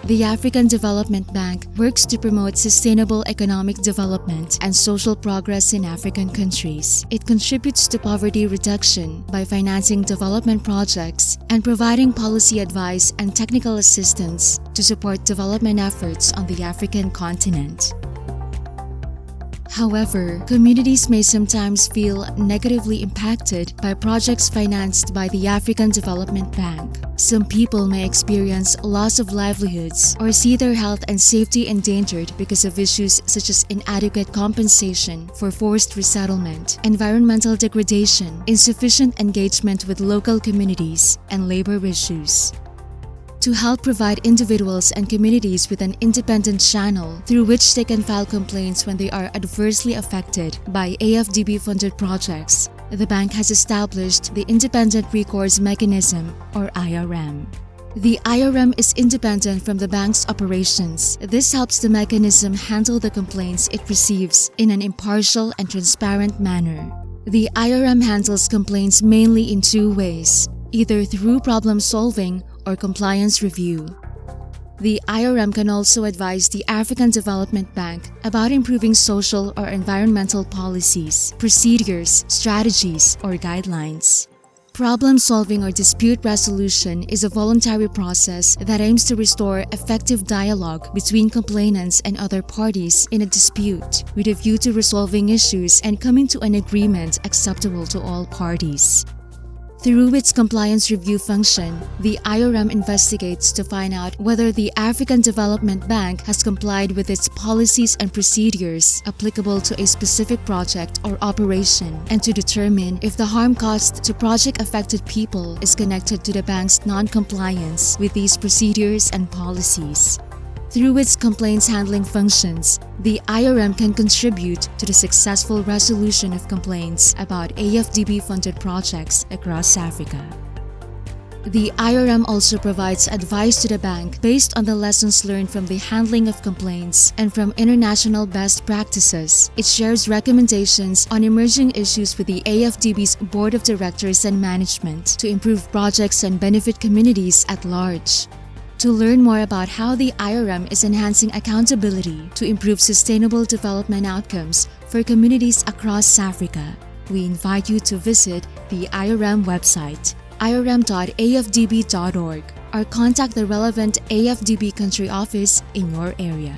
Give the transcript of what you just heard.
The African Development Bank works to promote sustainable economic development and social progress in African countries. It contributes to poverty reduction by financing development projects and providing policy advice and technical assistance to support development efforts on the African continent. However, communities may sometimes feel negatively impacted by projects financed by the African Development Bank. Some people may experience loss of livelihoods or see their health and safety endangered because of issues such as inadequate compensation for forced resettlement, environmental degradation, insufficient engagement with local communities, and labor issues. To help provide individuals and communities with an independent channel through which they can file complaints when they are adversely affected by AFDB-funded projects, the bank has established the Independent Recourse Mechanism, or IRM. The IRM is independent from the bank's operations. This helps the mechanism handle the complaints it receives in an impartial and transparent manner. The IRM handles complaints mainly in two ways, either through problem solving or compliance review. The IRM can also advise the African Development Bank about improving social or environmental policies, procedures, strategies, or guidelines. Problem solving or dispute resolution is a voluntary process that aims to restore effective dialogue between complainants and other parties in a dispute, with a view to resolving issues and coming to an agreement acceptable to all parties. Through its compliance review function, the IRM investigates to find out whether the African Development Bank has complied with its policies and procedures applicable to a specific project or operation, and to determine if the harm caused to project-affected people is connected to the bank's non-compliance with these procedures and policies. Through its complaints handling functions, the IRM can contribute to the successful resolution of complaints about AFDB-funded projects across Africa. The IRM also provides advice to the bank based on the lessons learned from the handling of complaints and from international best practices. It shares recommendations on emerging issues with the AFDB's Board of Directors and Management to improve projects and benefit communities at large. To learn more about how the IRM is enhancing accountability to improve sustainable development outcomes for communities across Africa, we invite you to visit the IRM website, irm.afdb.org, or contact the relevant AFDB country office in your area.